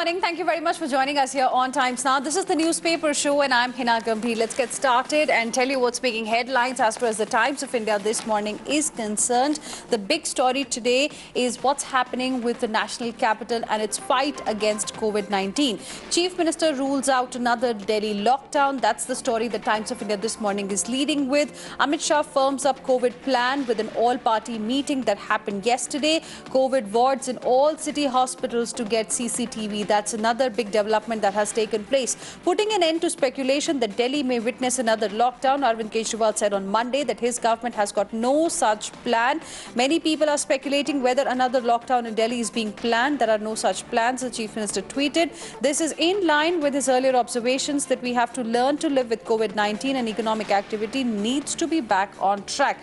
morning. Thank you very much for joining us here on Times Now. This is the newspaper show and I'm Hina Gambhir. Let's get started and tell you what's making headlines as far as the Times of India this morning is concerned. The big story today is what's happening with the national capital and its fight against COVID-19. Chief Minister rules out another Delhi lockdown. That's the story the Times of India this morning is leading with. Amit Shah firms up COVID plan with an all-party meeting that happened yesterday. COVID wards in all city hospitals to get CCTV. That's another big development that has taken place. Putting an end to speculation that Delhi may witness another lockdown, Arvind Kejriwal said on Monday that his government has got no such plan. Many people are speculating whether another lockdown in Delhi is being planned. There are no such plans, the Chief Minister tweeted. This is in line with his earlier observations that we have to learn to live with COVID-19 and economic activity needs to be back on track.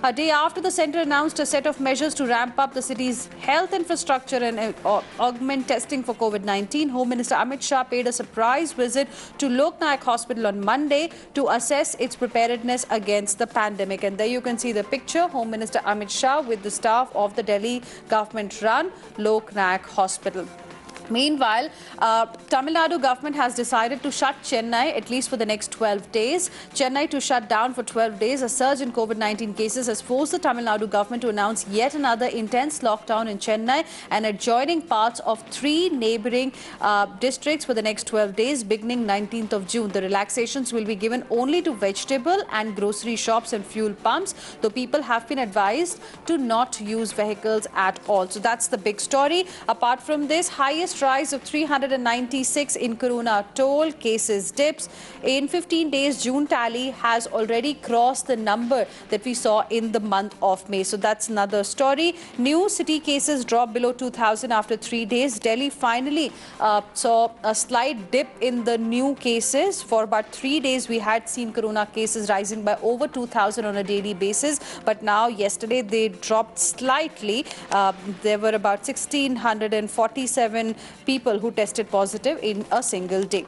A day after the centre announced a set of measures to ramp up the city's health infrastructure and augment testing for COVID-19, Home Minister Amit Shah paid a surprise visit to Lok Nayak Hospital on Monday to assess its preparedness against the pandemic. And there you can see the picture, Home Minister Amit Shah with the staff of the Delhi government-run Lok Nayak Hospital. Meanwhile, Tamil Nadu government has decided to shut Chennai at least for the next 12 days. Chennai to shut down for 12 days. A surge in COVID-19 cases has forced the Tamil Nadu government to announce yet another intense lockdown in Chennai and adjoining parts of 3 neighbouring districts for the next 12 days beginning 19th of June. The relaxations will be given only to vegetable and grocery shops and fuel pumps, though people have been advised to not use vehicles at all. So that's the big story. Apart from this, highest rise of 396 in Corona toll, cases dips. In 15 days, June tally has already crossed the number that we saw in the month of May. So that's another story. New city cases dropped below 2,000 after 3 days. Delhi finally saw a slight dip in the new cases. For about 3 days, we had seen Corona cases rising by over 2,000 on a daily basis. But now, yesterday, they dropped slightly. There were about 1,647 people who tested positive in a single day.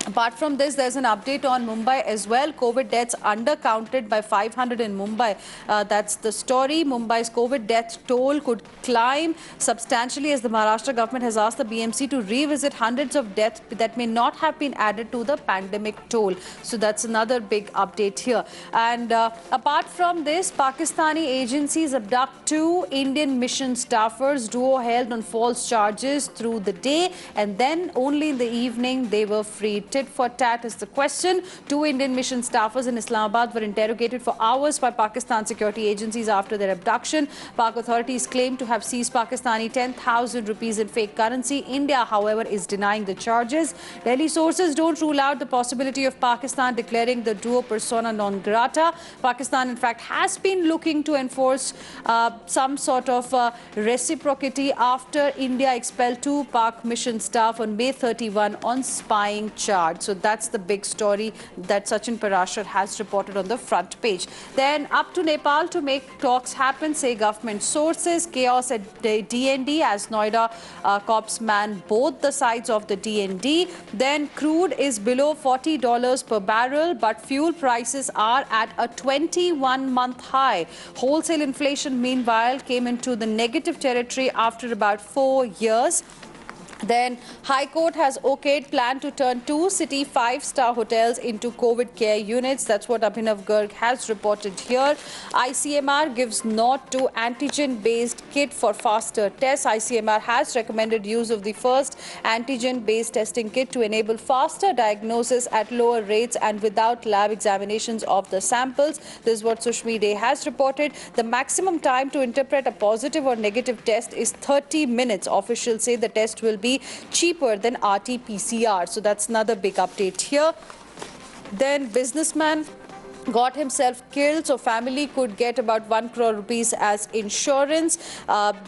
Apart from this, there's an update on Mumbai as well. COVID deaths undercounted by 500 in Mumbai. That's the story. Mumbai's COVID death toll could climb substantially as the Maharashtra government has asked the BMC to revisit hundreds of deaths that may not have been added to the pandemic toll. So that's another big update here. And apart from this, Pakistani agencies abduct 2 Indian mission staffers, duo held on false charges through the day, and then only in the evening they were freed. Tit for tat is the question. 2 Indian mission staffers in Islamabad were interrogated for hours by Pakistan security agencies after their abduction. Pak authorities claim to have seized Pakistani 10,000 rupees in fake currency. India, however, is denying the charges. Delhi sources don't rule out the possibility of Pakistan declaring the duo persona non grata. Pakistan, in fact, has been looking to enforce some sort of reciprocity after India expelled 2 Pak mission staff on May 31 on spying charge. So that's the big story that Sachin Parashar has reported on the front page. Then up to Nepal to make talks happen, say government sources. Chaos at the DND as Noida cops man both the sides of the DND. Then crude is below $40 per barrel, but fuel prices are at a 21-month high. Wholesale inflation, meanwhile, came into the negative territory after about 4 years. Then High Court has okayed plan to turn 2 city 5-star hotels into COVID care units. That's what Abhinav Garg has reported here. ICMR gives nod to antigen-based kit for faster tests. ICMR has recommended use of the first antigen-based testing kit to enable faster diagnosis at lower rates and without lab examinations of the samples. This is what Sushmi Day has reported. The maximum time to interpret a positive or negative test is 30 minutes. Officials say the test will be cheaper than RT-PCR. So that's another big update here. Then businessman got himself killed, so family could get about 1 crore rupees as insurance.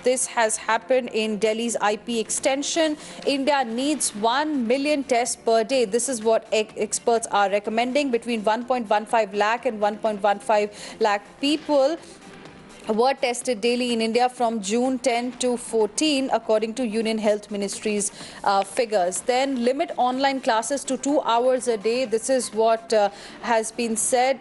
This has happened in Delhi's IP extension. India needs 1 million tests per day. This is what experts are recommending. Between 1.15 lakh and 1.15 lakh people were tested daily in India from June 10 to 14, according to Union Health Ministry's figures. Then limit online classes to 2 hours a day. This is what has been said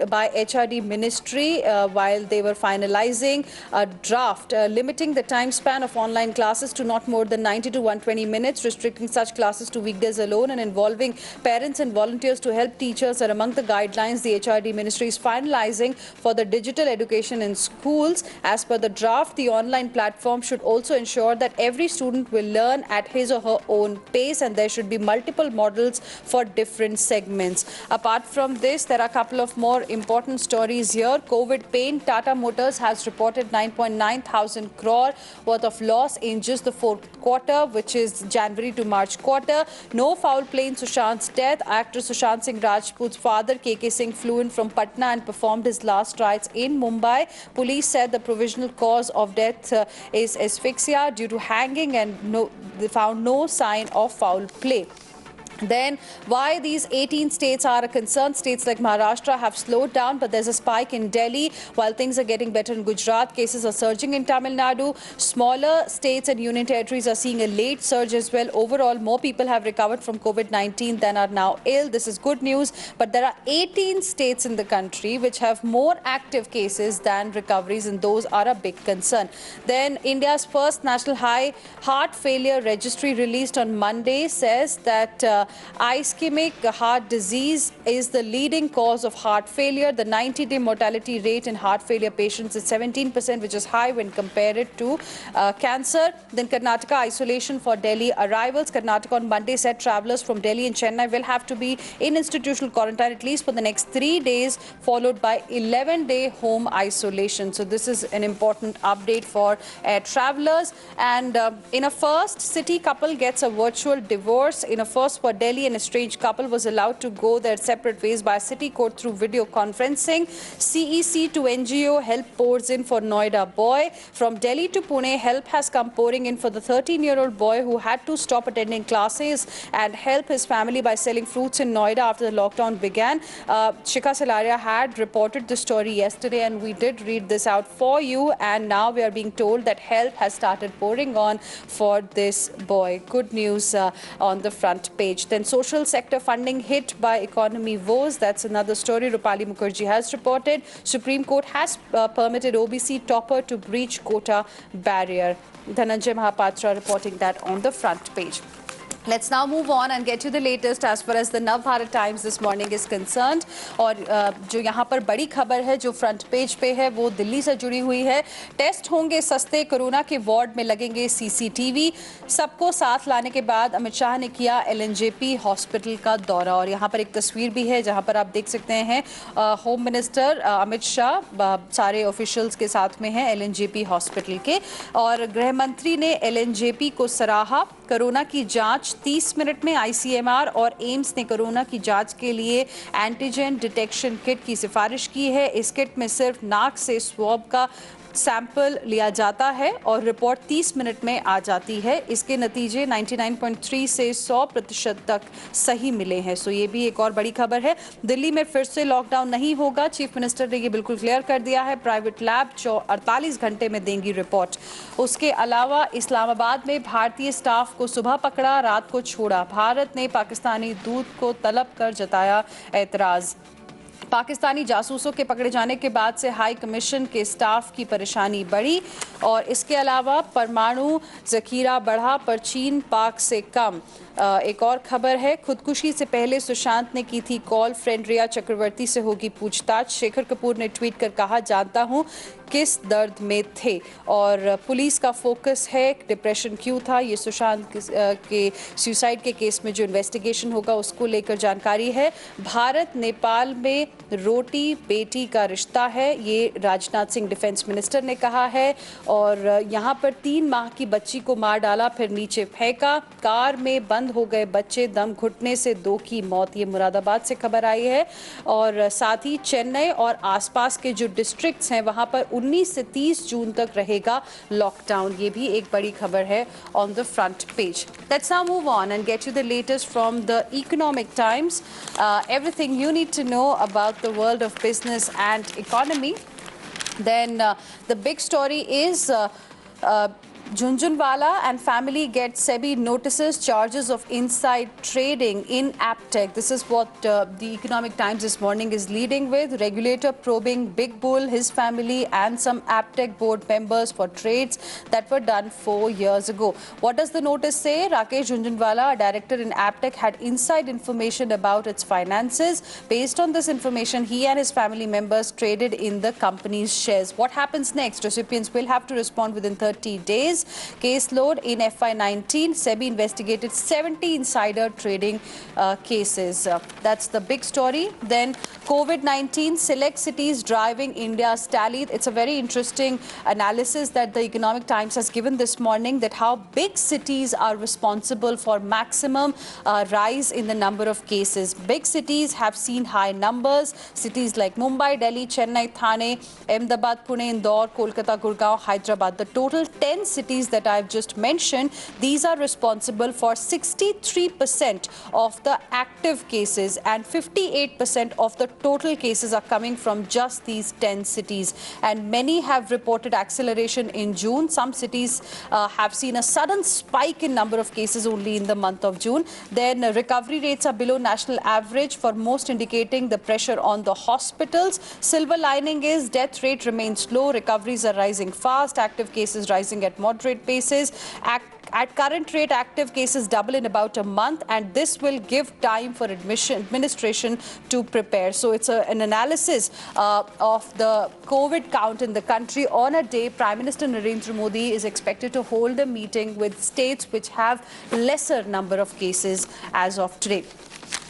by HRD Ministry while they were finalizing a draft limiting the time span of online classes to not more than 90 to 120 minutes, restricting such classes to weekdays alone and involving parents and volunteers to help teachers are among the guidelines the HRD Ministry is finalizing for the digital education in schools. As per the draft, the online platform should also ensure that every student will learn at his or her own pace, and there should be multiple models for different segments. Apart from this, there are a couple of more important stories here. COVID pain. Tata Motors has reported 9.9 thousand crore worth of loss in just the fourth quarter, which is January to March quarter. No foul play in Sushant's death. Actor Sushant Singh Rajput's father, KK Singh, flew in from Patna and performed his last rites in Mumbai. Police said the provisional cause of death is asphyxia due to hanging, and they found no sign of foul play. Then why these 18 states are a concern. States like Maharashtra have slowed down, but there's a spike in Delhi, while things are getting better in Gujarat. Cases are surging in Tamil Nadu. Smaller states and union territories are seeing a late surge as well. Overall, more people have recovered from COVID-19 than are now ill. This is good news, but there are 18 states in the country which have more active cases than recoveries, and those are a big concern. Then India's first national high heart failure registry released on Monday says that ischemic heart disease is the leading cause of heart failure. The 90-day mortality rate in heart failure patients is 17%, which is high when compared to cancer. Then Karnataka isolation for Delhi arrivals. Karnataka on Monday said travellers from Delhi and Chennai will have to be in institutional quarantine at least for the next 3 days, followed by 11-day home isolation. So this is an important update for air travellers. And in a first, city couple gets a virtual divorce. In a first for Delhi, an estranged couple was allowed to go their separate ways by a city court through video conferencing. CEC to NGO, help pours in for Noida boy. From Delhi to Pune, help has come pouring in for the 13-year-old boy who had to stop attending classes and help his family by selling fruits in Noida after the lockdown began. Shikha Salaria had reported the story yesterday, and we did read this out for you. And now we are being told that help has started pouring on for this boy. Good news on the front page. Then social sector funding hit by economy woes. That's another story Rupali Mukherjee has reported. Supreme Court has permitted OBC topper to breach quota barrier. Dhananjay Mahapatra reporting that on the front page. Let's now move on and get to the latest as far as the Navbharat Times this morning is concerned. और जो यहाँ पर बड़ी खबर है जो front page पे है वो दिल्ली से जुड़ी हुई है. टेस्ट होंगे सस्ते, कोरोना के वार्ड में लगेंगे सीसीटीवी. सबको साथ लाने के बाद अमित शाह ने किया एलएनजेपी हॉस्पिटल का दौरा. और यहाँ पर एक तस्वीर भी है जहाँ पर आप देख सकते हैं होम मिनिस्टर अमित शाह सारे ऑफिशियल्स के साथ में हैं एलएनजेपी हॉस्पिटल के. और गृह मंत्री ने एलएनजेपी को सराहा. कोरोना की जांच 30 मिनट में. आईसीएमआर और एम्स ने कोरोना की जांच के लिए एंटीजन डिटेक्शन किट की सिफारिश की है. इस किट में सिर्फ नाक से स्वैब का सैंपल लिया जाता है और रिपोर्ट 30 मिनट में आ जाती है. इसके नतीजे 99.3 से 100% तक सही मिले हैं. सो ये भी एक और बड़ी खबर है. दिल्ली में फिर से लॉकडाउन नहीं होगा. चीफ मिनिस्टर ने ये बिल्कुल क्लियर कर दिया है. प्राइवेट लैब 48 घंटे में देंगी रिपोर्ट. उसके अलावा इस्लामाबाद में भारतीय स्टाफ को सुबह पकड़ा, रात को छोड़ा. भारत ने पाकिस्तानी दूत को तलब कर जताया एतराज़. पाकिस्तानी जासूसों के पकड़े जाने के बाद से हाई कमीशन के स्टाफ की परेशानी बढ़ी. और इसके अलावा परमाणु जखीरा बढ़ा पर चीन पाक से कम. एक और खबर है. खुदकुशी से पहले सुशांत ने की थी कॉल. फ्रेंड रिया चक्रवर्ती से होगी पूछताछ. शेखर कपूर ने ट्वीट कर कहा, जानता हूं किस दर्द में थे. और पुलिस का फोकस है डिप्रेशन क्यों था. ये सुशांत के सुसाइड के केस में जो इन्वेस्टिगेशन होगा उसको लेकर जानकारी है. भारत नेपाल में रोटी बेटी का रिश्ता है, ये राजनाथ सिंह डिफेंस मिनिस्टर ने कहा है. और यहाँ पर 3 माह की बच्ची को मार डाला फिर नीचे फेंका. कार में बंद हो गए बच्चे, दम घुटने से 2 की मौत. ये मुरादाबाद से खबर आई है. और साथ ही चेन्नई और आसपास के जो डिस्ट्रिक्ट्स हैं वहाँ पर 19 से 30 जून तक रहेगा लॉकडाउन. ये भी एक बड़ी खबर है on the front page. Let's now move on and get you the latest from the Economic Times. Everything you need to know about the world of business and economy. Then the big story is Jhunjhunwala and family get SEBI notices charges of inside trading in Aptech. This is what the Economic Times this morning is leading with. Regulator probing Big Bull, his family and some Aptech board members for trades that were done 4 years ago. What does the notice say? Rakesh Jhunjhunwala, a director in Aptech, had inside information about its finances. Based on this information, he and his family members traded in the company's shares. What happens next? Recipients will have to respond within 30 days. Caseload in FY19, SEBI investigated 70 insider trading cases. That's the big story. Then COVID-19, select cities driving India's tally. It's a very interesting analysis that the Economic Times has given this morning, that how big cities are responsible for maximum rise in the number of cases. Big cities have seen high numbers. Cities like Mumbai, Delhi, Chennai, Thane, Ahmedabad, Pune, Indore, Kolkata, Gurgaon, Hyderabad. The total 10 cities that I've just mentioned, these are responsible for 63% of the active cases, and 58% of the total cases are coming from just these 10 cities. And many have reported acceleration in June. Some cities have seen a sudden spike in number of cases only in the month of June. Then recovery rates are below national average for most, indicating the pressure on the hospitals. Silver lining is death rate remains low. Recoveries are rising fast. Active cases rising at moderate paces. At current rate, active cases double in about a month, and this will give time for administration to prepare. So it's an analysis of the COVID count in the country. On a day, Prime Minister Narendra Modi is expected to hold a meeting with states which have lesser number of cases as of today.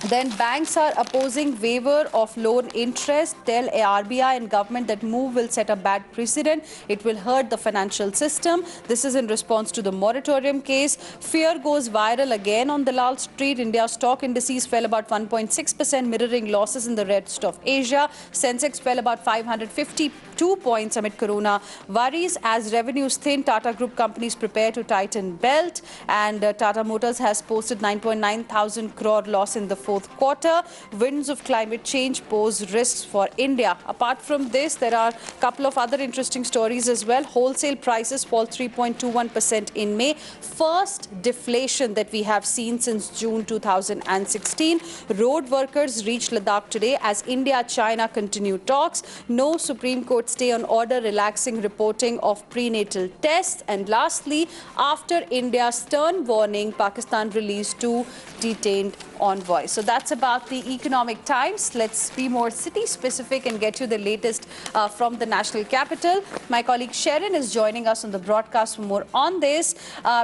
Then banks are opposing waiver of loan interest. Tell RBI and government that move will set a bad precedent. It will hurt the financial system. This is in response to the moratorium case. Fear goes viral again on Dalal Street. India's stock indices fell about 1.6%, mirroring losses in the rest of Asia. Sensex fell about 552 points amid corona worries. As revenues thin, Tata Group companies prepare to tighten belt. And Tata Motors has posted 9.9 thousand crore loss in the fourth quarter. Winds of climate change pose risks for India. Apart from this, there are a couple of other interesting stories as well. Wholesale prices fall 3.21% in May. First deflation that we have seen since June 2016. Road workers reached Ladakh today as India-China continue talks. No Supreme Court stay on order, relaxing reporting of prenatal tests. And lastly, after India's stern warning, Pakistan released 2 detained envoys. So that's about the Economic Times. Let's be more city-specific and get you the latest from the national capital. My colleague Sharon is joining us on the broadcast for more on this.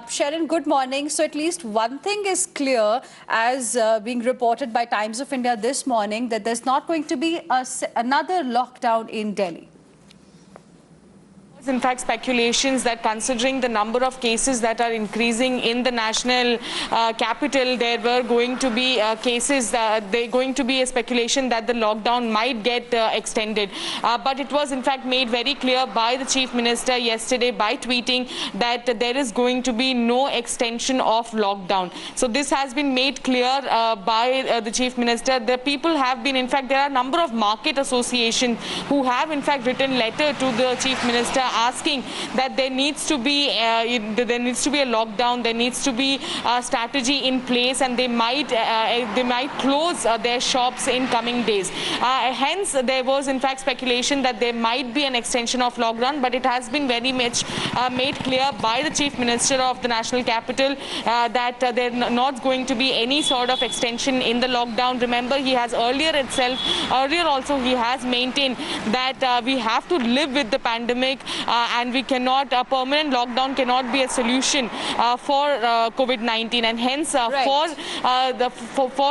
Sharon, good morning. So at least one thing is clear, as being reported by Times of India this morning, that there's not going to be another lockdown in Delhi. In fact, speculations that considering the number of cases that are increasing in the national capital, there were going to be cases, going to be a speculation that the lockdown might get extended. But it was in fact made very clear by the Chief Minister yesterday by tweeting that there is going to be no extension of lockdown. So this has been made clear by the Chief Minister. The people have been, in fact, there are a number of market associations who have in fact written letter to the Chief Minister asking that there needs to be a lockdown, there needs to be a strategy in place, and they might close their shops in coming days. Hence, there was in fact speculation that there might be an extension of lockdown, but it has been very much made clear by the Chief Minister of the national capital that there not going to be any sort of extension in the lockdown. Remember, he has earlier also he has maintained that we have to live with the pandemic, and we cannot, a permanent lockdown cannot be a solution for COVID-19, and hence for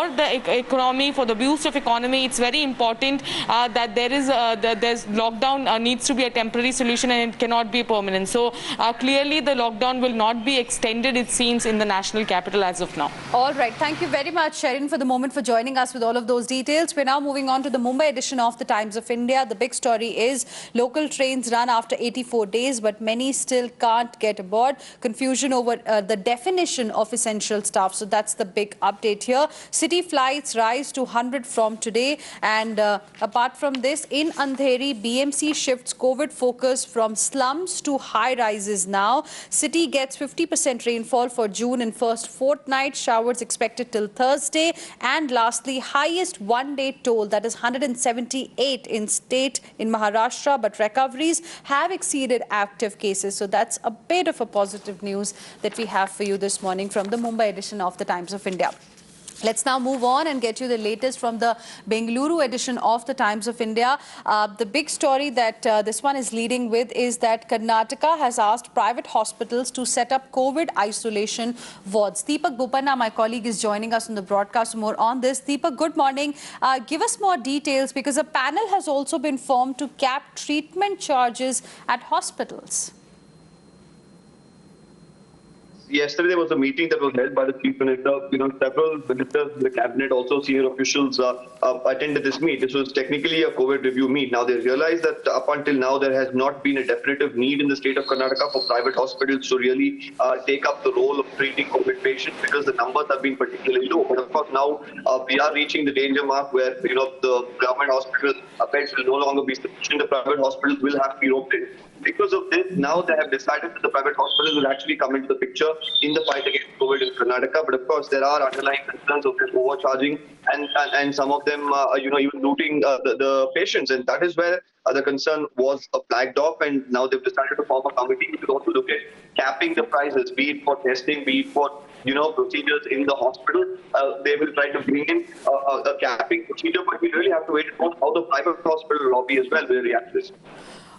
the economy, for the boost of economy, it's very important that there's lockdown needs to be a temporary solution and it cannot be permanent. So clearly the lockdown will not be extended, it seems, in the national capital as of now. All right. Thank you very much, Sharon, for the moment, for joining us with all of those details. We're now moving on to the Mumbai edition of the Times of India. The big story is local trains run after 85 24 days, but many still can't get aboard. Confusion over the definition of essential staff. So that's the big update here. City flights rise to 100 from today. And apart from this, in Andheri, BMC shifts COVID focus from slums to high rises now. City gets 50% rainfall for June in first fortnight. Showers expected till Thursday. And lastly, highest one-day toll, that is 178 in state in Maharashtra, but recoveries have exceeded active cases. So that's a bit of a positive news that we have for you this morning from the Mumbai edition of the Times of India. Let's now move on and get you the latest from the Bengaluru edition of the Times of India. The big story that this one is leading with is that Karnataka has asked private hospitals to set up COVID isolation wards. Deepak Bopanna, my colleague, is joining us on the broadcast more on this. Deepak, good morning. Give us more details, because a panel has also been formed to cap treatment charges at hospitals. Yesterday there was a meeting that was held by the Chief Minister. Several ministers in the cabinet, also senior officials, attended this meet. This was technically a COVID review meet. Now they realized that up until now there has not been a definitive need in the state of Karnataka for private hospitals to really take up the role of treating COVID patients, because the numbers have been particularly low. But of course now we are reaching the danger mark where the government hospital beds will no longer be sufficient. The private hospitals will have to be opened. Because of this, now they have decided that the private hospitals will actually come into the picture in the fight against COVID in Karnataka. But of course, there are underlying concerns of overcharging and some of them, even looting the patients. And that is where the concern was flagged off. And now they've decided to form a committee which will also look at capping the prices, be it for testing, be it for procedures in the hospital. They will try to bring in a capping procedure, but we really have to wait for how the private hospital lobby as well will react to this.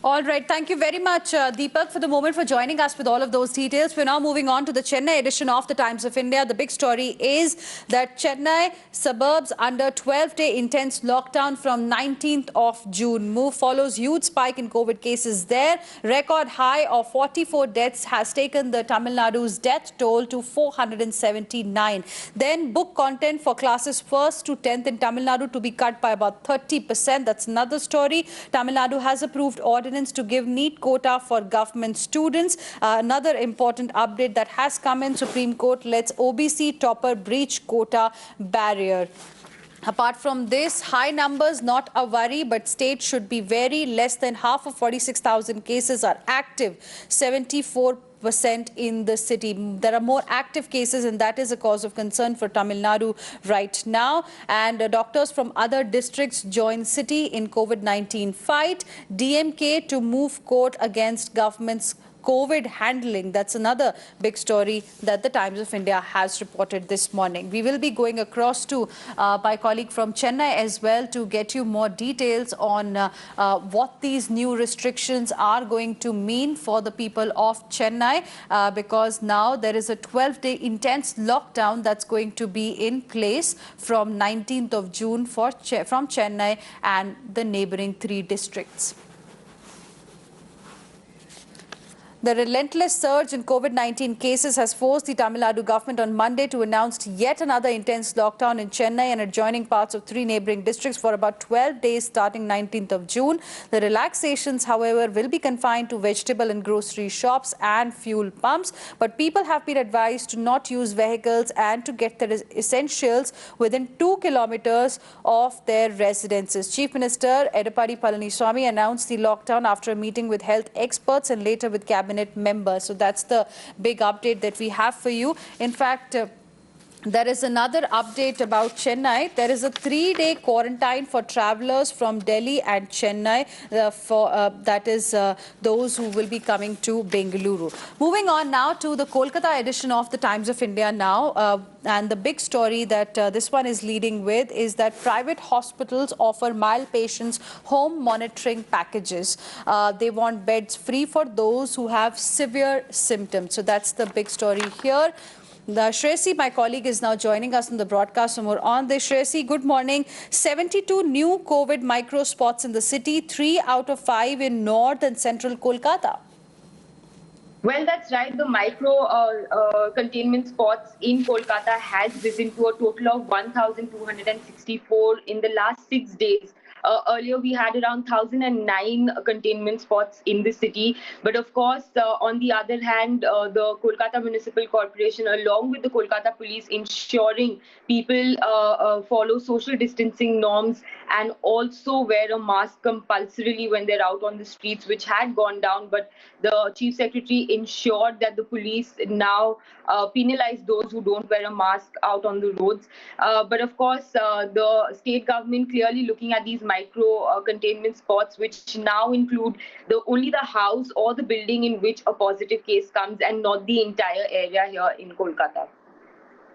All right. Thank you very much, Deepak, for the moment, for joining us with all of those details. We're now moving on to the Chennai edition of the Times of India. The big story is that Chennai suburbs under 12-day intense lockdown from 19th of June. Move follows huge spike in COVID cases there. Record high of 44 deaths has taken the Tamil Nadu's death toll to 479. Then book content for classes 1st to 10th in Tamil Nadu to be cut by about 30%. That's another story. Tamil Nadu has approved ordinance to give NEET quota for government students. Another important update that has come in: Supreme Court lets OBC topper breach quota barrier. Apart from this, high numbers not a worry, but states should be wary. Less than half of 46,000 cases are active. 74% in the city. There are more active cases, and that is a cause of concern for Tamil Nadu right now. And doctors from other districts join city in COVID-19 fight. DMK to move court against government's COVID handling. That's another big story that the Times of India has reported this morning. We will be going across to my colleague from Chennai as well to get you more details on what these new restrictions are going to mean for the people of Chennai, because now there is a 12-day intense lockdown that's going to be in place from 19th of June from Chennai and the neighboring 3 districts. The relentless surge in COVID-19 cases has forced the Tamil Nadu government on Monday to announce yet another intense lockdown in Chennai and adjoining parts of 3 neighboring districts for about 12 days starting 19th of June. The relaxations, however, will be confined to vegetable and grocery shops and fuel pumps. But people have been advised to not use vehicles and to get their essentials within 2 kilometers of their residences. Chief Minister Edappadi Palaniswamy announced the lockdown after a meeting with health experts and later with cabinet members. So that's the big update that we have for you. In fact, there is another update about Chennai. There is a 3-day quarantine for travellers from Delhi and Chennai, that is those who will be coming to Bengaluru. Moving on now to the Kolkata edition of the Times of India now. And the big story that this one is leading with is that private hospitals offer mild patients home monitoring packages. They want beds free for those who have severe symptoms. So that's the big story here. Shreyasi, my colleague, is now joining us on the broadcast. So more on this. Shreyasi, good morning. 72 new COVID micro spots in the city, 3 out of 5 in north and central Kolkata. Well, that's right. The micro containment spots in Kolkata has risen to a total of 1,264 in the last 6 days. Earlier, we had around 1,009 containment spots in the city. But of course, on the other hand, the Kolkata Municipal Corporation, along with the Kolkata Police, ensuring people follow social distancing norms and also wear a mask compulsorily when they're out on the streets, which had gone down. But the Chief Secretary ensured that the police now penalize those who don't wear a mask out on the roads. But of course, the state government clearly looking at these micro containment spots, which now include only the house or the building in which a positive case comes and not the entire area here in Kolkata.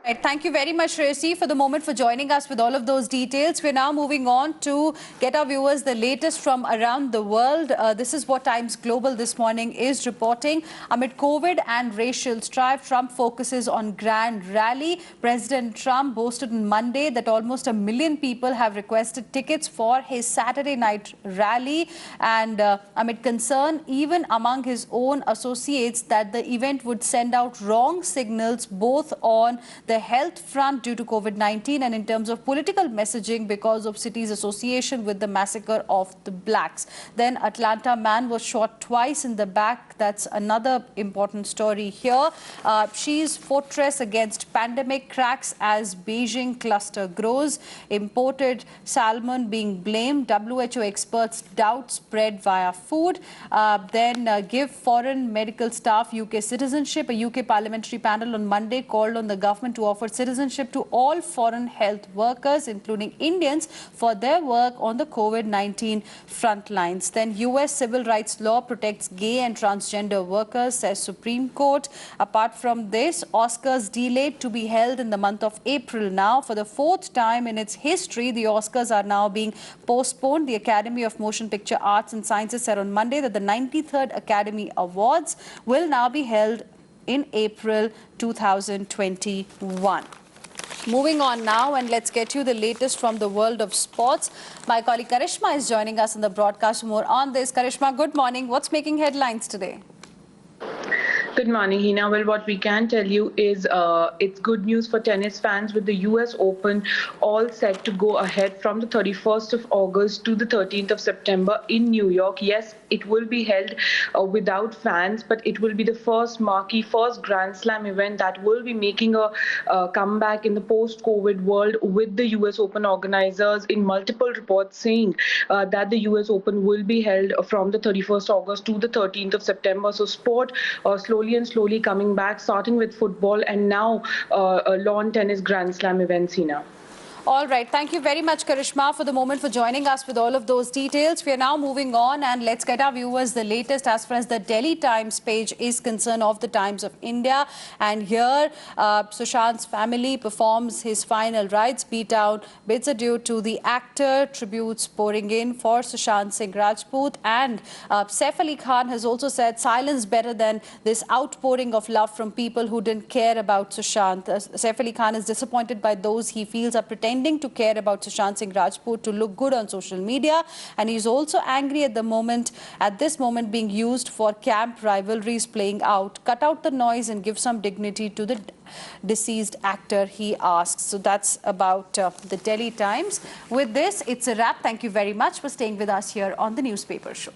Right, thank you very much, Shreyasi, for the moment for joining us with all of those details. We're now moving on to get our viewers the latest from around the world. This is what Times Global this morning is reporting. Amid COVID and racial strife, Trump focuses on grand rally. President Trump boasted on Monday that almost 1 million people have requested tickets for his Saturday night rally. And amid concern, even among his own associates, that the event would send out wrong signals both on the health front due to COVID-19 and in terms of political messaging because of city's association with the massacre of the blacks. Then Atlanta man was shot twice in the back. That's another important story here. Xi's fortress against pandemic cracks as Beijing cluster grows. Imported salmon being blamed. WHO experts doubt spread via food. Then give foreign medical staff UK citizenship. A UK parliamentary panel on Monday called on the government to offer citizenship to all foreign health workers, including Indians, for their work on the COVID-19 front lines. Then US civil rights law protects gay and transgender workers, says Supreme Court. Apart from this, Oscars delayed to be held in the month of April now. For the 4th time in its history, the Oscars are now being postponed. The Academy of Motion Picture Arts and Sciences said on Monday that the 93rd Academy Awards will now be held in April 2021. Moving on now, and let's get you the latest from the world of sports. My colleague Karishma is joining us in the broadcast. More on this. Karishma, good morning. What's making headlines today? Good morning, Hina. Well, what we can tell you is it's good news for tennis fans with the US Open all set to go ahead from the 31st of August to the 13th of September in New York. Yes, it will be held without fans, but it will be the first marquee, first Grand Slam event that will be making a comeback in the post-COVID world, with the US Open organizers in multiple reports saying that the US Open will be held from the 31st August to the 13th of September. So sport slowly coming back, starting with football and now lawn tennis Grand Slam events, Hina. All right. Thank you very much, Karishma, for the moment for joining us with all of those details. We are now moving on, and let's get our viewers the latest as far as the Delhi Times page is concerned of the Times of India. And here, Sushant's family performs his final rites. Beatdown bids adieu to the actor. Tributes pouring in for Sushant Singh Rajput. And Saif Ali Khan has also said silence better than this outpouring of love from people who didn't care about Sushant. Saif Ali Khan is disappointed by those he feels are pretending to care about Sushant Singh Rajput to look good on social media, and he's also angry at this moment being used for camp rivalries playing out. Cut out the noise and give some dignity to the deceased actor, he asks. So that's about the Delhi Times. With this, it's a wrap. Thank you very much for staying with us here on the Newspaper Show.